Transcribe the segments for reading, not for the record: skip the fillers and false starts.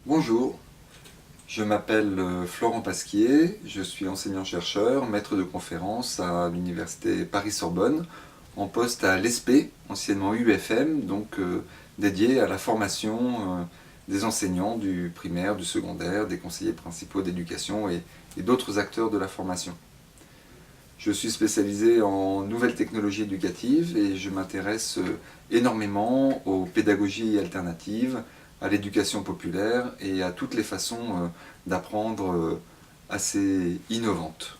Bonjour, je m'appelle Florent Pasquier, je suis enseignant-chercheur, maître de conférence à l'université Paris-Sorbonne, en poste à l'ESP, anciennement UFM, donc dédié à la formation des enseignants du primaire, du secondaire, des conseillers principaux d'éducation et d'autres acteurs de la formation. Je suis spécialisé en nouvelles technologies éducatives et je m'intéresse énormément aux pédagogies alternatives, à l'éducation populaire et à toutes les façons d'apprendre assez innovantes.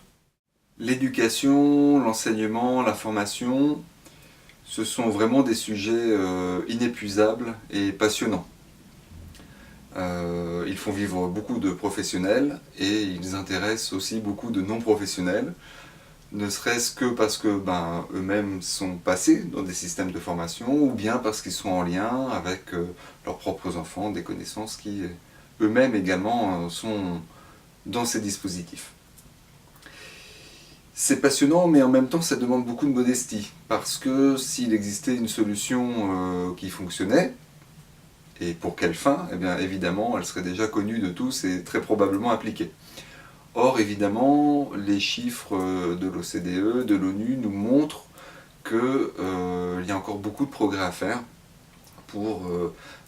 L'éducation, l'enseignement, la formation, ce sont vraiment des sujets inépuisables et passionnants. Ils font vivre beaucoup de professionnels et ils intéressent aussi beaucoup de non-professionnels, ne serait-ce que parce que eux-mêmes sont passés dans des systèmes de formation ou bien parce qu'ils sont en lien avec leurs propres enfants, des connaissances qui eux-mêmes également sont dans ces dispositifs. C'est passionnant, mais en même temps ça demande beaucoup de modestie, parce que s'il existait une solution qui fonctionnait, et pour quelle fin, eh bien évidemment elle serait déjà connue de tous et très probablement appliquée. Or, évidemment, les chiffres de l'OCDE, de l'ONU nous montrent qu'il y a encore beaucoup de progrès à faire pour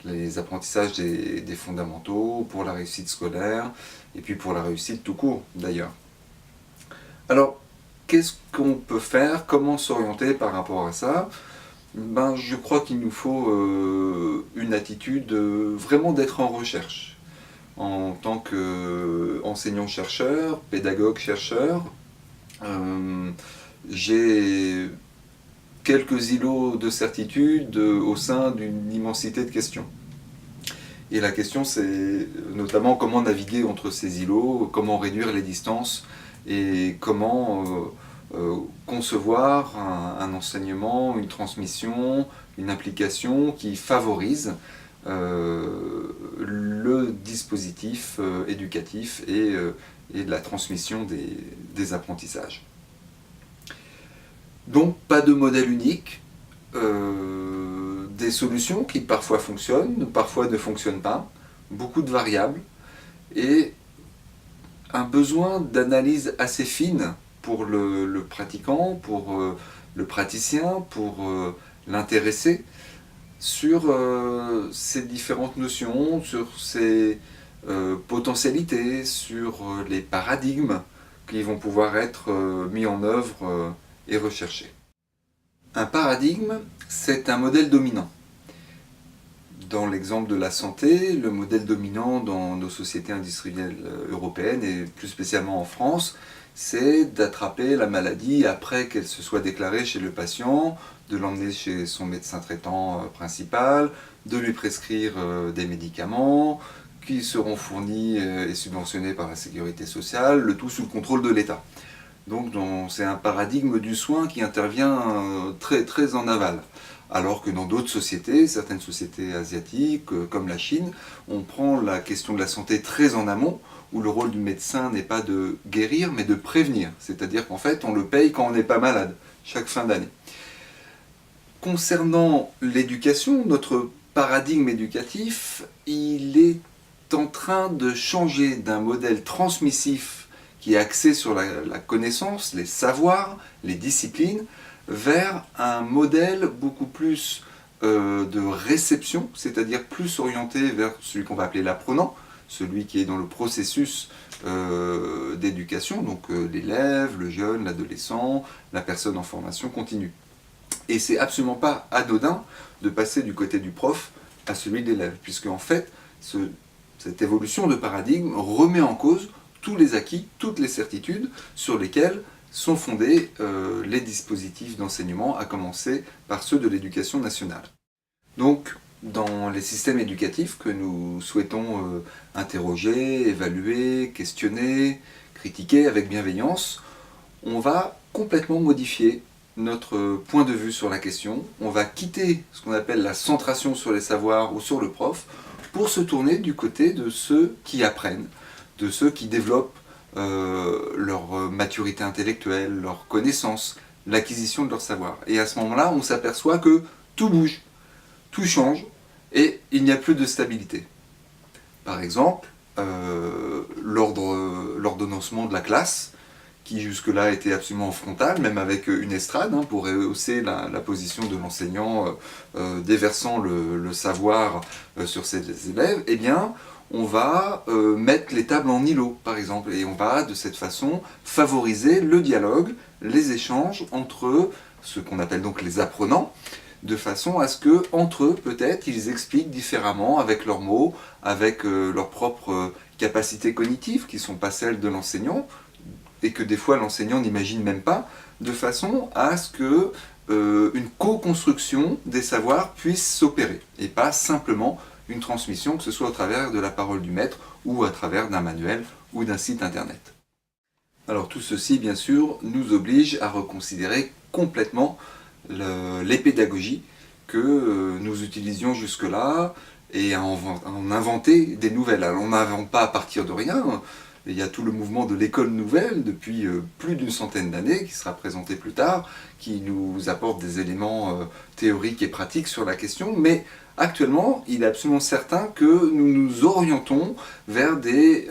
les apprentissages des fondamentaux, pour la réussite scolaire, et puis pour la réussite tout court d'ailleurs. Alors, qu'est-ce qu'on peut faire? Comment s'orienter par rapport à ça? Je crois qu'il nous faut une attitude vraiment d'être en recherche. En tant qu'enseignant-chercheur, pédagogue-chercheur, j'ai quelques îlots de certitude au sein d'une immensité de questions. Et la question, c'est notamment comment naviguer entre ces îlots, comment réduire les distances et comment concevoir un enseignement, une transmission, une application qui favorise le dispositif éducatif et de la transmission des apprentissages. Donc pas de modèle unique, des solutions qui parfois fonctionnent, parfois ne fonctionnent pas, beaucoup de variables et un besoin d'analyse assez fine pour le pratiquant, pour le praticien, pour l'intéressé, sur ces différentes notions, sur ces potentialités, sur les paradigmes qui vont pouvoir être mis en œuvre et recherchés. Un paradigme, c'est un modèle dominant. Dans l'exemple de la santé, le modèle dominant dans nos sociétés industrielles européennes et plus spécialement en France, c'est d'attraper la maladie après qu'elle se soit déclarée chez le patient, de l'emmener chez son médecin traitant principal, de lui prescrire des médicaments qui seront fournis et subventionnés par la sécurité sociale, le tout sous le contrôle de l'État. Donc c'est un paradigme du soin qui intervient très en aval. Alors que dans d'autres sociétés, certaines sociétés asiatiques, comme la Chine, on prend la question de la santé très en amont, où le rôle du médecin n'est pas de guérir, mais de prévenir. C'est-à-dire qu'en fait, on le paye quand on n'est pas malade, chaque fin d'année. Concernant l'éducation, notre paradigme éducatif, il est en train de changer d'un modèle transmissif qui est axé sur la connaissance, les savoirs, les disciplines, vers un modèle beaucoup plus de réception, c'est-à-dire plus orienté vers celui qu'on va appeler l'apprenant, celui qui est dans le processus d'éducation, donc l'élève, le jeune, l'adolescent, la personne en formation continue. Et c'est absolument pas anodin de passer du côté du prof à celui de l'élève, puisque en fait, cette évolution de paradigme remet en cause tous les acquis, toutes les certitudes sur lesquelles sont fondés les dispositifs d'enseignement, à commencer par ceux de l'éducation nationale. Donc, dans les systèmes éducatifs que nous souhaitons interroger, évaluer, questionner, critiquer avec bienveillance, on va complètement modifier notre point de vue sur la question, on va quitter ce qu'on appelle la centration sur les savoirs ou sur le prof, pour se tourner du côté de ceux qui apprennent, de ceux qui développent leur maturité intellectuelle, leur connaissance, l'acquisition de leur savoir. Et à ce moment-là, on s'aperçoit que tout bouge, tout change, et il n'y a plus de stabilité. Par exemple, l'ordonnancement de la classe, qui jusque-là était absolument frontal, même avec une estrade, hein, pour rehausser la position de l'enseignant, déversant le savoir sur ses élèves, eh bien, on va mettre les tables en îlot, par exemple, et on va de cette façon favoriser le dialogue, les échanges entre ce qu'on appelle donc les apprenants, de façon à ce que, entre eux, peut-être, ils expliquent différemment, avec leurs mots, avec leurs propres capacités cognitives, qui ne sont pas celles de l'enseignant, et que des fois l'enseignant n'imagine même pas, de façon à ce que une co-construction des savoirs puisse s'opérer, et pas simplement une transmission, que ce soit au travers de la parole du maître, ou à travers d'un manuel, ou d'un site internet. Alors tout ceci, bien sûr, nous oblige à reconsidérer complètement les pédagogies que nous utilisions jusque-là, et à en inventer des nouvelles. Alors on n'invente pas à partir de rien. Il y a tout le mouvement de l'école nouvelle depuis plus d'une centaine d'années, qui sera présenté plus tard, qui nous apporte des éléments théoriques et pratiques sur la question, mais actuellement, il est absolument certain que nous nous orientons vers des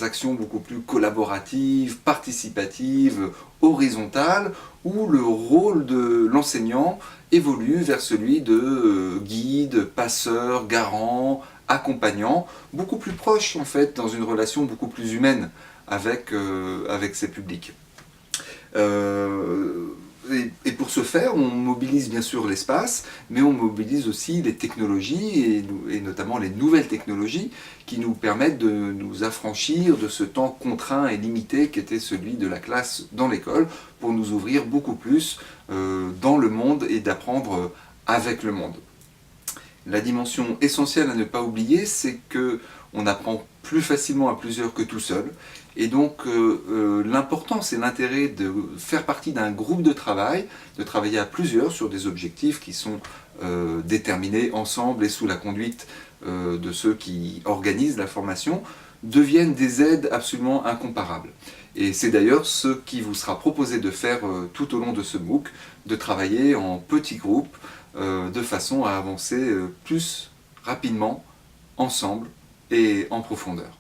actions beaucoup plus collaboratives, participatives, horizontales, où le rôle de l'enseignant évolue vers celui de guide, passeur, garant, accompagnant, beaucoup plus proche en fait, dans une relation beaucoup plus humaine avec, avec ses publics. Et pour ce faire, on mobilise bien sûr l'espace, mais on mobilise aussi les technologies, et notamment les nouvelles technologies, qui nous permettent de nous affranchir de ce temps contraint et limité qu'était celui de la classe dans l'école, pour nous ouvrir beaucoup plus dans le monde et d'apprendre avec le monde. La dimension essentielle à ne pas oublier, c'est qu'on apprend plus facilement à plusieurs que tout seul. Et donc l'importance et l'intérêt de faire partie d'un groupe de travail, de travailler à plusieurs sur des objectifs qui sont déterminés ensemble et sous la conduite de ceux qui organisent la formation, deviennent des aides absolument incomparables. Et c'est d'ailleurs ce qui vous sera proposé de faire tout au long de ce MOOC, de travailler en petits groupes, de façon à avancer plus rapidement, ensemble et en profondeur.